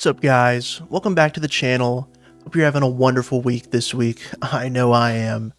What's up, guys? Welcome back to the channel. Hope you're having a wonderful week this week. I know I am.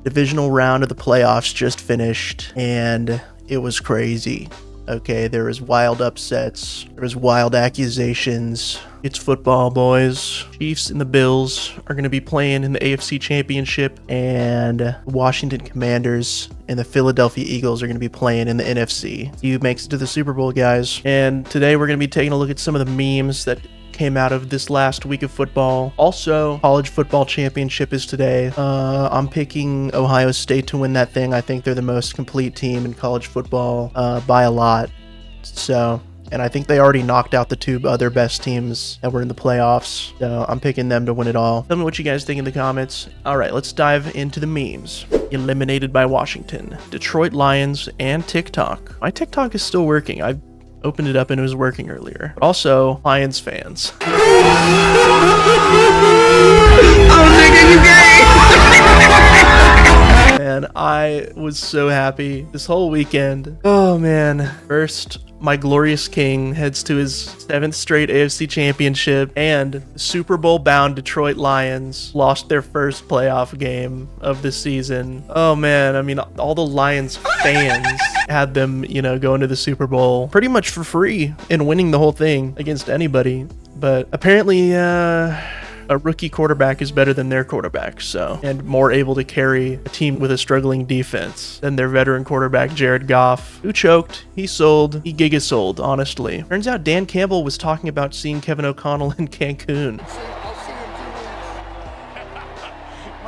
Divisional round of the playoffs just finished, and it was crazy. Okay, there was wild upsets. There was wild accusations. It's football, boys. Chiefs and the Bills are going to be playing in the AFC Championship, and Washington Commanders and the Philadelphia Eagles are going to be playing in the NFC. You makes it to the Super Bowl, guys. And today we're going to be taking a look at some of the memes that came out of this last week of football. Also, college football championship is today. I'm picking Ohio State to win that thing. I think they're the most complete team in college football by a lot. So, and I think they already knocked out the two other best teams that were in the playoffs. So I'm picking them to win it all. Tell me what you guys think in the comments. All right, let's dive into the memes. Eliminated by Washington, Detroit Lions, and TikTok. My TikTok is still working. I opened it up and it was working earlier. Also, Lions fans. And I was so happy this whole weekend. Oh man. First, my glorious king heads to his 7th straight AFC Championship, and the Super Bowl bound Detroit Lions lost their first playoff game of the season. Oh man, I mean, all the Lions fans had them, going to the Super Bowl pretty much for free and winning the whole thing against anybody. But apparently, a rookie quarterback is better than their quarterback, and more able to carry a team with a struggling defense than their veteran quarterback, Jared Goff, who choked, he sold, he giga-sold, honestly. Turns out Dan Campbell was talking about seeing Kevin O'Connell in Cancun.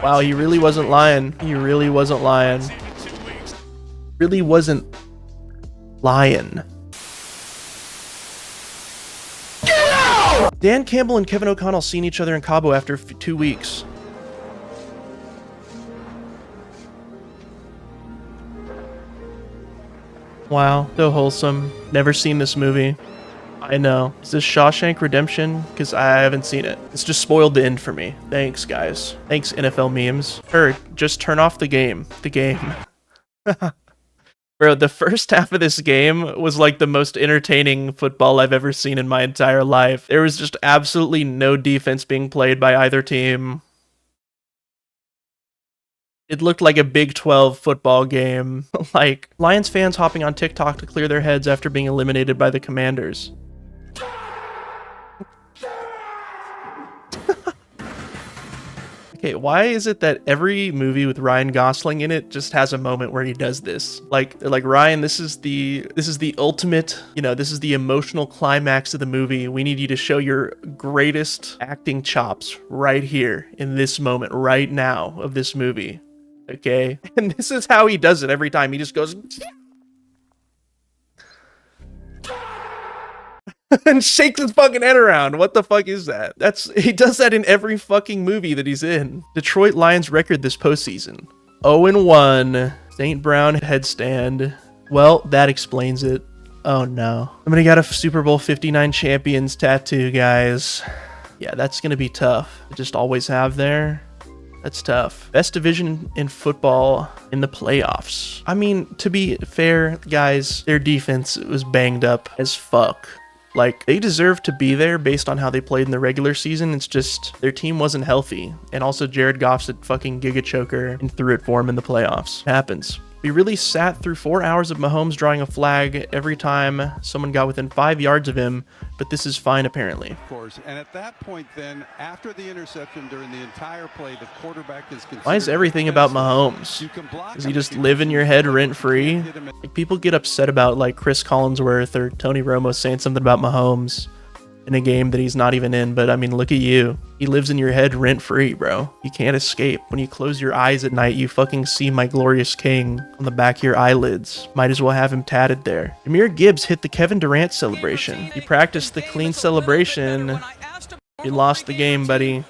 Wow, he really wasn't lying. He really wasn't lying. Really wasn't lying. Dan Campbell and Kevin O'Connell seen each other in Cabo after 2 weeks. Wow, so wholesome. Never seen this movie. I know. Is this Shawshank Redemption? Because I haven't seen it. It's just spoiled the end for me. Thanks, guys. Thanks, NFL memes. Just turn off the game. The game. Bro, the first half of this game was like the most entertaining football I've ever seen in my entire life. There was just absolutely no defense being played by either team. It looked like a Big 12 football game. Like, Lions fans hopping on TikTok to clear their heads after being eliminated by the Commanders. Okay, why is it that every movie with Ryan Gosling in it just has a moment where he does this? Like, they're like, Ryan, this is the ultimate, this is the emotional climax of the movie. We need you to show your greatest acting chops right here in this moment, right now of this movie. Okay? And this is how he does it every time. He just goes and shakes his fucking head around. What the fuck is that? He does that in every fucking movie that he's in. Detroit Lions record this postseason: 0-1. St. Brown headstand. Well, that explains it. Oh no. Somebody got a Super Bowl 59 champions tattoo, guys. Yeah, that's gonna be tough to just always have there. That's tough. Best division in football in the playoffs. I mean, to be fair, guys, their defense was banged up as fuck. Like, they deserve to be there based on how they played in the regular season. It's just their team wasn't healthy. And also Jared Goff's a fucking giga choker and threw it for him in the playoffs. It happens. We really sat through 4 hours of Mahomes drawing a flag every time someone got within 5 yards of him, but this is fine apparently. Of course, and at that point then, after the interception during the entire play, the quarterback is considered... Why is everything about Mahomes? Does he just live in your head rent-free? Like, people get upset about, like, Chris Collinsworth or Tony Romo saying something about Mahomes in a game that he's not even in, but I mean, look at you. He lives in your head rent-free, bro. You can't escape. When you close your eyes at night, you fucking see my glorious king on the back of your eyelids. Might as well have him tatted there. Jahmyr Gibbs hit the Kevin Durant celebration. He practiced the clean celebration. You lost the game, buddy.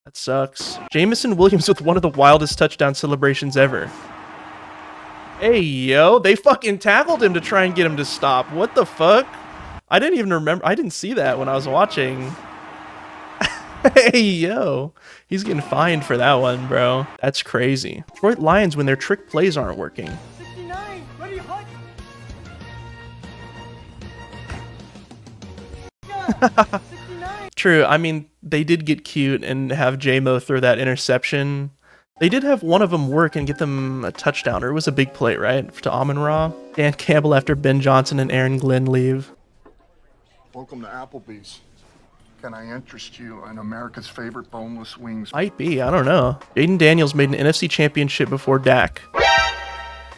That sucks. Jamison Williams with one of the wildest touchdown celebrations ever. Hey, yo, they fucking tackled him to try and get him to stop. What the fuck? I didn't even remember. I didn't see that when I was watching. Hey, yo. He's getting fined for that one, bro. That's crazy. Detroit Lions when their trick plays aren't working. 69, ready, hot. 69. True. I mean, they did get cute and have J-Mo throw that interception. They did have one of them work and get them a touchdown, or it was a big play, right? To Amon-Ra. Dan Campbell after Ben Johnson and Aaron Glenn leave. Welcome to Applebee's. Can I interest you in America's favorite boneless wings? Might be, I don't know. Jaden Daniels made an NFC Championship before Dak.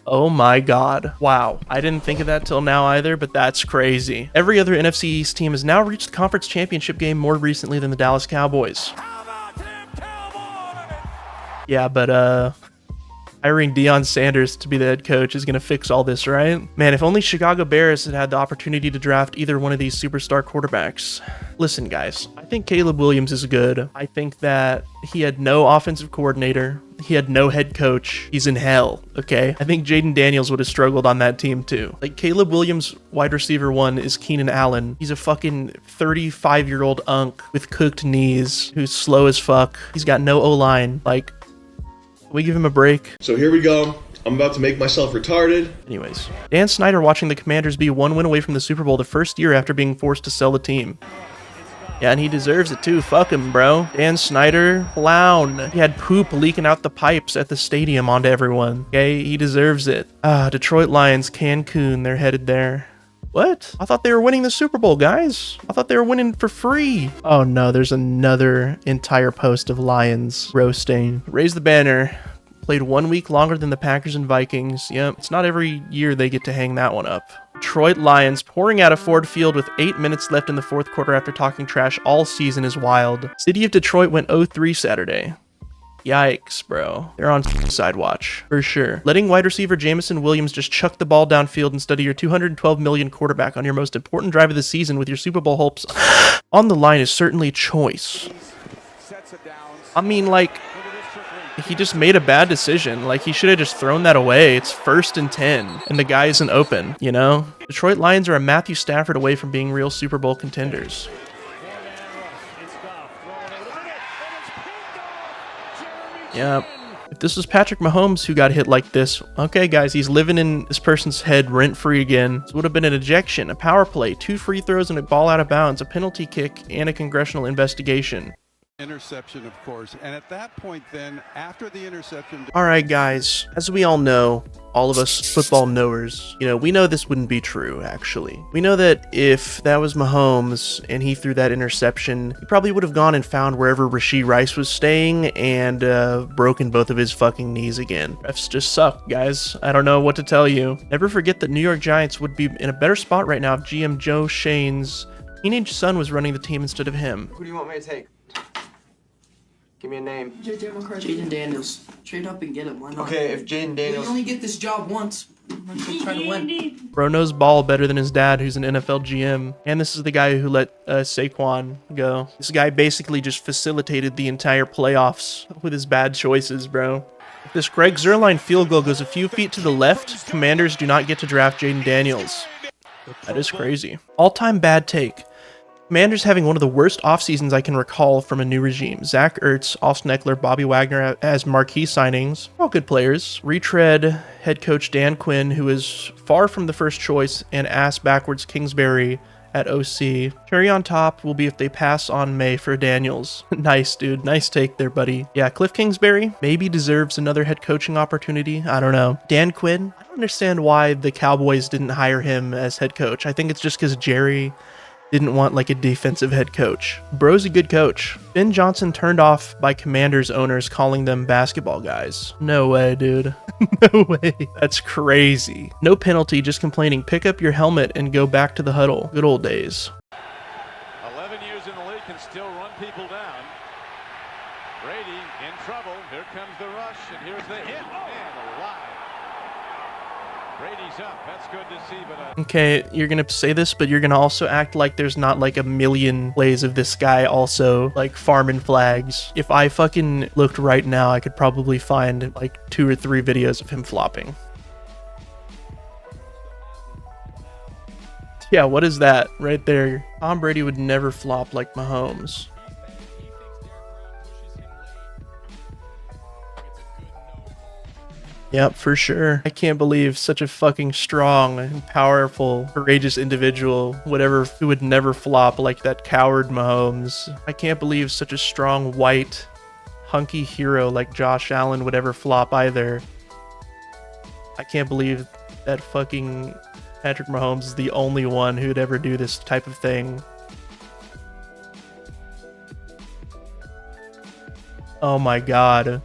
Oh my god. Wow. I didn't think of that till now either, but that's crazy. Every other NFC East team has now reached the conference championship game more recently than the Dallas Cowboys. Yeah, but hiring Deion Sanders to be the head coach is going to fix all this, right? Man, if only Chicago Bears had had the opportunity to draft either one of these superstar quarterbacks. Listen, guys, I think Caleb Williams is good. I think that he had no offensive coordinator. He had no head coach. He's in hell, okay? I think Jaden Daniels would have struggled on that team too. Like, Caleb Williams, wide receiver 1, is Keenan Allen. He's a fucking 35-year-old unk with cooked knees who's slow as fuck. He's got no O-line. Like, can we give him a break? So here we go. I'm about to make myself retarded. Anyways, Dan Snyder watching the Commanders be 1 win away from the Super Bowl the first year after being forced to sell the team. Yeah, and he deserves it too. Fuck him, bro. Dan Snyder, clown. He had poop leaking out the pipes at the stadium onto everyone. Okay, he deserves it. Detroit Lions, Cancun, they're headed there. What? I thought they were winning the Super Bowl, guys. I thought they were winning for free. Oh no, there's another entire post of Lions roasting. Raise the banner. Played 1 week longer than the Packers and Vikings. Yep, it's not every year they get to hang that one up. Detroit Lions pouring out of Ford Field with 8 minutes left in the fourth quarter after talking trash all season is wild. City of Detroit went 0-3 Saturday. Yikes, bro. They're on side watch, for sure. Letting wide receiver Jamison Williams just chuck the ball downfield instead of your $212 million quarterback on your most important drive of the season with your Super Bowl hopes on the line is certainly choice. I mean, like, he just made a bad decision. Like, he should have just thrown that away. It's 1st and 10, and the guy isn't open, you know? Detroit Lions are a Matthew Stafford away from being real Super Bowl contenders. Yeah, if this was Patrick Mahomes who got hit like this, okay, guys, he's living in this person's head rent-free again. This would have been an ejection, a power play, 2 free throws and a ball out of bounds, a penalty kick, and a congressional investigation. Interception, of course. And at that point then, after the interception... All right, guys, as we all know, all of us football knowers, you know, we know this wouldn't be true, actually. We know that if that was Mahomes and he threw that interception, he probably would have gone and found wherever Rashee Rice was staying and broken both of his fucking knees again. Refs just suck, guys. I don't know what to tell you. Never forget that New York Giants would be in a better spot right now if GM Joe Shane's teenage son was running the team instead of him. Who do you want me to take? Give me a name. Jaden Daniels. Trade up and get him. Why not? Okay, if Jaden Daniels... You only get this job once. I'm trying to win. Bro knows ball better than his dad, who's an NFL GM. And this is the guy who let Saquon go. This guy basically just facilitated the entire playoffs with his bad choices, bro. If this Greg Zuerlein field goal goes a few feet to the left, Commanders do not get to draft Jaden Daniels. That is crazy. All-time bad take. Commanders having one of the worst off seasons I can recall from a new regime. Zach Ertz, Austin Eckler, Bobby Wagner as marquee signings. All good players. Retread head coach Dan Quinn, who is far from the first choice, and ass backwards Kingsbury at OC. Cherry on top will be if they pass on May for Daniels. Nice, dude. Nice take there, buddy. Yeah, Cliff Kingsbury maybe deserves another head coaching opportunity. I don't know. Dan Quinn, I don't understand why the Cowboys didn't hire him as head coach. I think it's just because Jerry didn't want like a defensive head coach. Bro's a good coach. Ben Johnson turned off by Commanders owners calling them basketball guys. No way, dude. No way. That's crazy. No penalty, just complaining. Pick up your helmet and go back to the huddle. Good old days. 11 years in the league can still run people down. Brady in trouble. Here comes the rush, and here's the hit. And alive. Brady's up. That's good to see, but okay, you're gonna say this, but you're gonna also act like there's not like a million plays of this guy also like farming flags. If I fucking looked right now, I could probably find like 2 or 3 videos of him flopping. Yeah, what is that right there? Tom Brady would never flop like Mahomes. Yep, for sure. I can't believe such a fucking strong and powerful, courageous individual who would never flop like that coward Mahomes. I can't believe such a strong, white, hunky hero like Josh Allen would ever flop either. I can't believe that fucking Patrick Mahomes is the only one who'd ever do this type of thing. Oh my god.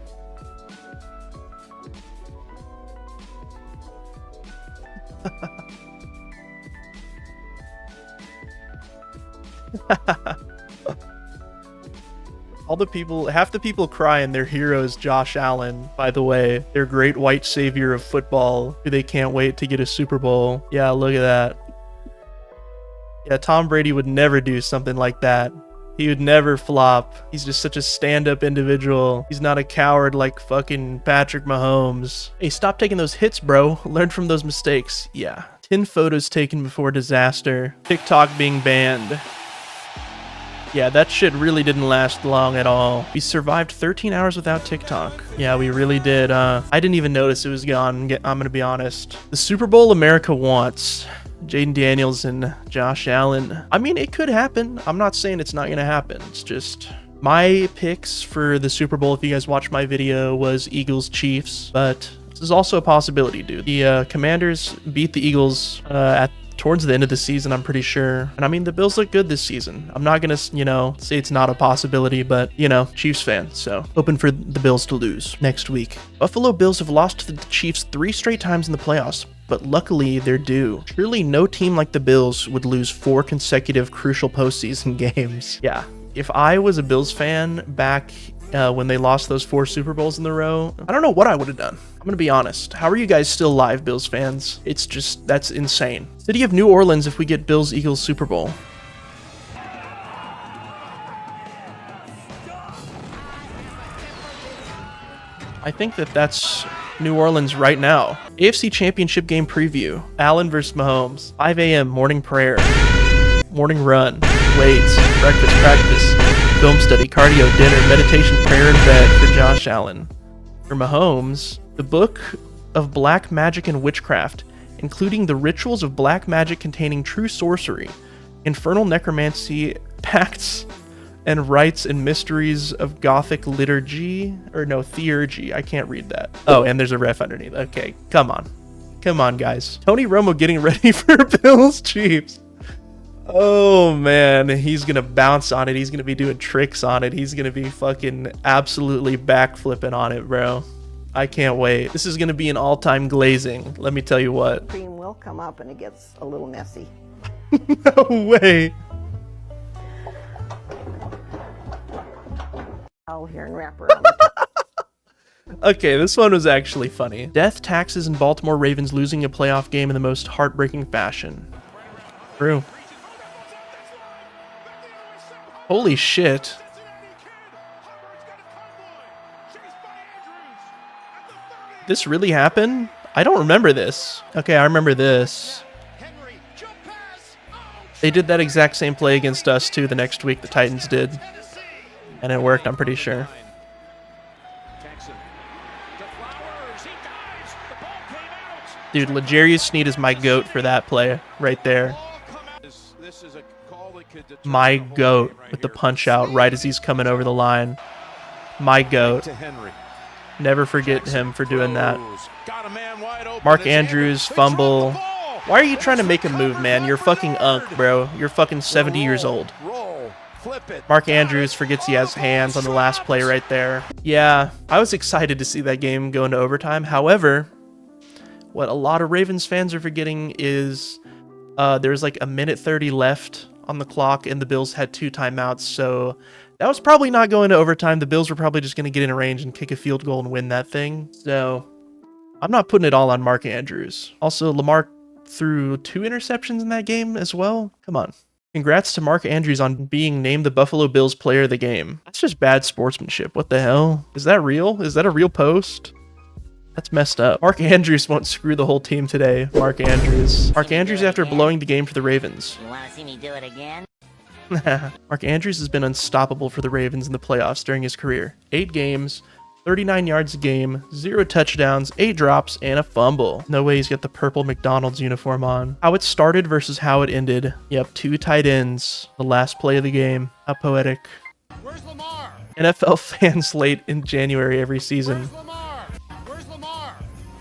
Half the people crying their hero is Josh Allen, by the way. Their great white savior of football, who they can't wait to get a Super Bowl. Yeah, look at that. Yeah, Tom Brady would never do something like that. He would never flop. He's just such a stand-up individual. He's not a coward like fucking Patrick Mahomes. Hey, stop taking those hits, bro. Learn from those mistakes. Yeah. 10 photos taken before disaster. TikTok being banned. Yeah, that shit really didn't last long at all. We survived 13 hours without TikTok. Yeah, we really did. I didn't even notice it was gone, I'm gonna be honest. The Super Bowl America wants. Jaden Daniels and Josh Allen. I mean, it could happen. I'm not saying it's not gonna happen. It's just my picks for the Super Bowl, if you guys watched my video, was Eagles Chiefs, but this is also a possibility, dude. The Commanders beat the Eagles towards the end of the season, I'm pretty sure. And I mean, the Bills look good this season. I'm not gonna, say it's not a possibility, but, Chiefs fan, so hoping for the Bills to lose next week. Buffalo Bills have lost to the Chiefs 3 straight times in the playoffs, but luckily they're due. Surely no team like the Bills would lose 4 consecutive crucial postseason games. Yeah, if I was a Bills fan back when they lost those 4 Super Bowls in a row, I don't know what I would have done. I'm gonna be honest. How are you guys still alive, Bills fans? It's just, that's insane. City of New Orleans if we get Bills-Eagles Super Bowl. I think that's New Orleans right now. AFC Championship game preview. Allen versus Mahomes. 5 a.m. morning prayer. Morning run. Weights. Breakfast practice. Film study. Cardio. Dinner. Meditation. Prayer in bed for Josh Allen. For Mahomes, the Book of Black Magic and Witchcraft, including the rituals of black magic containing true sorcery, infernal necromancy, pacts, and rites and mysteries of Gothic liturgy, or no, theurgy. I can't read that. Oh, and there's a ref underneath. Okay, come on. Come on, guys. Tony Romo getting ready for Bills Chiefs. Oh, man. He's going to bounce on it. He's going to be doing tricks on it. He's going to be fucking absolutely backflipping on it, bro. I can't wait. This is going to be an all-time glazing. Let me tell you what. Cream will come up and it gets a little messy. No way. I'll here and wrap around the top. Okay, this one was actually funny. Death, taxes, and Baltimore Ravens losing a playoff game in the most heartbreaking fashion. True. Holy shit. This really happened? I don't remember this. Okay, I remember this. They did that exact same play against us too the next week, the Titans did. And it worked, I'm pretty sure. Dude, L'Jarius Sneed is my GOAT for that play right there. My GOAT with the punch out right as he's coming over the line. My GOAT. Never forget him for doing that. Mark Andrews, fumble. Why are you trying to make a move, man? You're fucking unk, bro. You're fucking 70 years old. Mark Andrews forgets he has hands on the last play right there. Yeah, I was excited to see that game go into overtime. However, what a lot of Ravens fans are forgetting is there's like a minute 30 left on the clock and the Bills had 2 timeouts. So that was probably not going to overtime. The Bills were probably just going to get in a range and kick a field goal and win that thing. So I'm not putting it all on Mark Andrews. Also, Lamar threw 2 interceptions in that game as well. Come on. Congrats to Mark Andrews on being named the Buffalo Bills player of the game. That's just bad sportsmanship. What the hell? Is that real? Is that a real post? That's messed up. Mark Andrews won't screw the whole team today. Mark Andrews. Mark Andrews after blowing the game for the Ravens. You want to see me do it again? Mark Andrews has been unstoppable for the Ravens in the playoffs during his career. 8 games, 39 yards a game, 0 touchdowns, 8 drops, and a fumble. No way he's got the purple McDonald's uniform on. How it started versus how it ended. Yep, 2 tight ends. The last play of the game. How poetic. Where's Lamar? NFL fans late in January every season. Where's Lamar? Where's Lamar?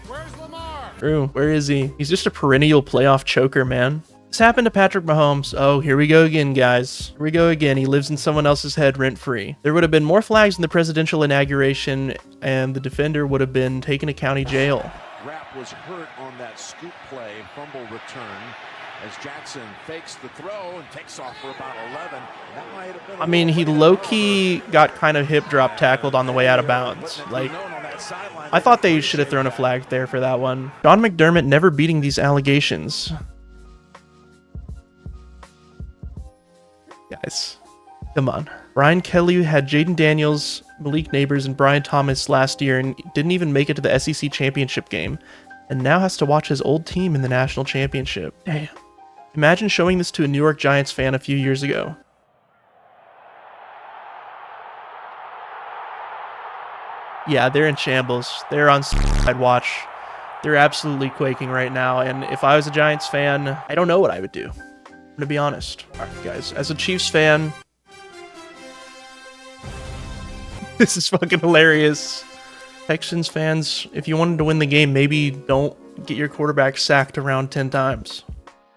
Where's Lamar? True. Where is he? He's just a perennial playoff choker, man. This happened to Patrick Mahomes. Oh, here we go again, guys. Here we go again. He lives in someone else's head rent-free. There would have been more flags in the presidential inauguration, and the defender would have been taken to county jail. Rapp was hurt on that scoop play, fumble return, as Jackson fakes the throw and takes off for about 11. That might have been I mean, he low-key got kind of hip drop tackled on the way out of bounds. Like, I thought they should have thrown a flag there for that one. Sean McDermott never beating these allegations. Guys, come on. Brian Kelly had Jaden Daniels, Malik Neighbors, and Brian Thomas last year and didn't even make it to the SEC championship game, and now has to watch his old team in the national championship. Damn. Imagine showing this to a New York Giants fan a few years ago. Yeah, they're in shambles. They're on side watch. They're absolutely quaking right now, and if I was a Giants fan, I don't know what I would do. To be honest. All right, guys, as a Chiefs fan, this is fucking hilarious. Texans fans, if you wanted to win the game, maybe don't get your quarterback sacked around 10 times.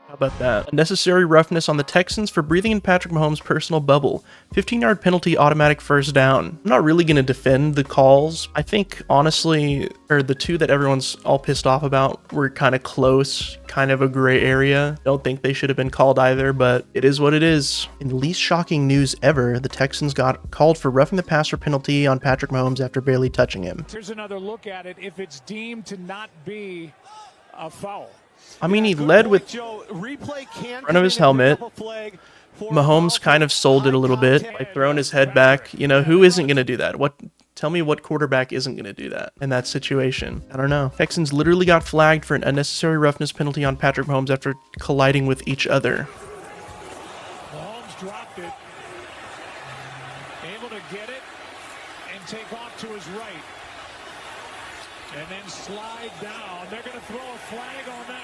How about that? Unnecessary roughness on the Texans for breathing in Patrick Mahomes' personal bubble. 15-yard penalty, automatic first down. I'm not really going to defend the calls. I think, honestly, the two that everyone's all pissed off about were kind of close, kind of a gray area. Don't think they should have been called either, but it is what it is. In the least shocking news ever, the Texans got called for roughing the passer penalty on Patrick Mahomes after barely touching him. Here's another look at it if it's deemed to not be a foul. I mean, he led with front of his helmet. Mahomes kind of sold it a little bit by throwing his head back. You know, who isn't going to do that? Tell me what quarterback isn't going to do that in that situation? I don't know. Texans literally got flagged for an unnecessary roughness penalty on Patrick Mahomes after colliding with each other. Mahomes dropped it. Able to get it and take off to his right. And then slide down. They're going to throw a flag on that.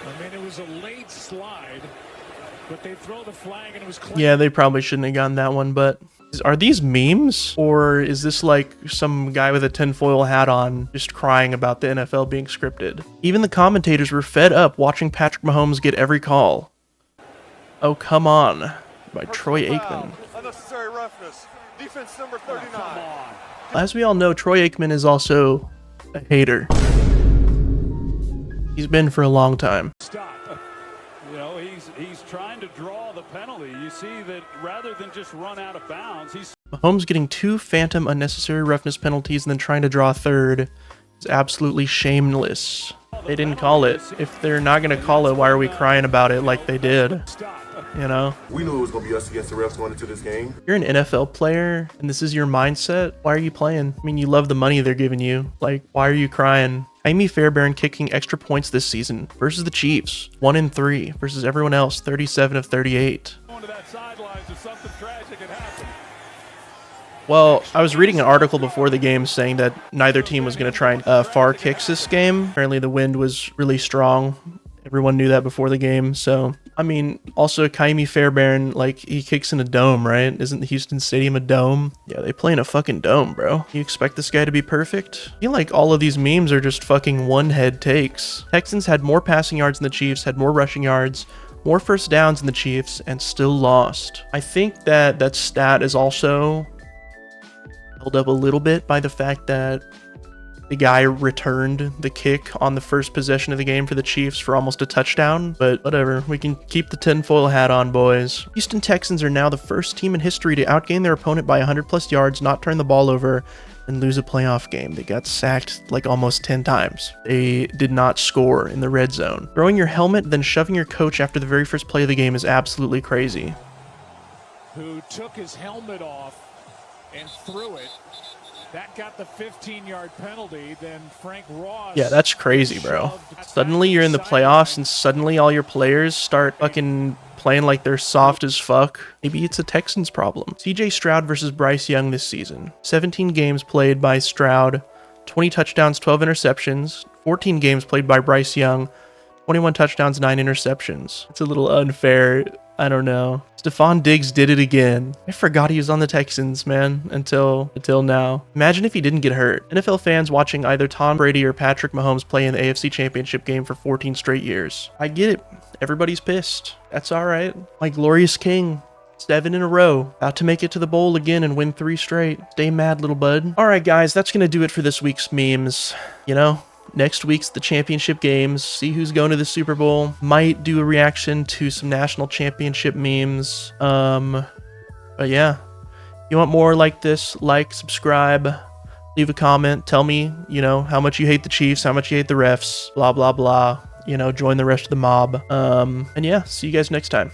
I mean, it was a late slide, but they throw the flag and it was clear. Yeah, they probably shouldn't have gotten that one, but are these memes? Or is this like some guy with a tinfoil hat on just crying about the NFL being scripted? Even the commentators were fed up watching Patrick Mahomes get every call. Oh, come on. By Troy Aikman. Unnecessary roughness. Defense number 39. As we all know, Troy Aikman is also a hater. He's been for a long time. Stop. You know, he's trying to draw the penalty. You see that rather than just run out of bounds, he's Mahomes getting 2 phantom unnecessary roughness penalties and then trying to draw a third is absolutely shameless. They didn't call it. If they're not going to call it, why are we crying about it like they did? You know? We knew it was going to be us against the refs going into this game. You're an NFL player and this is your mindset. Why are you playing? I mean, you love the money they're giving you. Like, why are you crying? Jaime Fairbairn kicking extra points this season versus the Chiefs, 1-3 versus everyone else, 37 of 38. Well, I was reading an article before the game saying that neither team was going to try and far kicks this game. Apparently the wind was really strong. Everyone knew that before the game. So, I mean, also Jaime Fairbairn, like, he kicks in a dome, right? Isn't the Houston Stadium a dome? Yeah, they play in a fucking dome, bro. You expect this guy to be perfect? I feel like all of these memes are just fucking one-head takes. Texans had more passing yards than the Chiefs, had more rushing yards, more first downs than the Chiefs, and still lost. I think that that stat is also held up a little bit by the fact that the guy returned the kick on the first possession of the game for the Chiefs for almost a touchdown, but whatever. We can keep the tinfoil hat on, boys. Houston Texans are now the first team in history to outgain their opponent by 100+ yards, not turn the ball over, and lose a playoff game. They got sacked like almost 10 times. They did not score in the red zone. Throwing your helmet, then shoving your coach after the very first play of the game is absolutely crazy. Who took his helmet off and threw it. That got the 15-yard penalty. Then Frank Ross. Yeah, that's crazy, bro. Suddenly you're in the playoffs and suddenly all your players start fucking playing like they're soft as fuck. Maybe it's a Texans problem. CJ Stroud versus Bryce Young this season. 17 games played by Stroud, 20 touchdowns, 12 interceptions. 14 games played by Bryce Young, 21 touchdowns, 9 interceptions. It's a little unfair. I don't know. Stephon Diggs did it again. I forgot he was on the Texans, man, until now. Imagine if he didn't get hurt. NFL fans watching either Tom Brady or Patrick Mahomes play in the AFC Championship game for 14 straight years. I get it. Everybody's pissed. That's all right. My glorious king. 7 in a row. About to make it to the bowl again and win 3 straight. Stay mad, little bud. All right, guys, that's going to do it for this week's memes. You know, next week's the championship games. See who's going to the Super Bowl. Might do a reaction to some national championship memes. But yeah, if you want more like this, like, subscribe, leave a comment. Tell me, you know, how much you hate the Chiefs, how much you hate the refs, blah, blah, blah. You know, join the rest of the mob. And yeah, see you guys next time.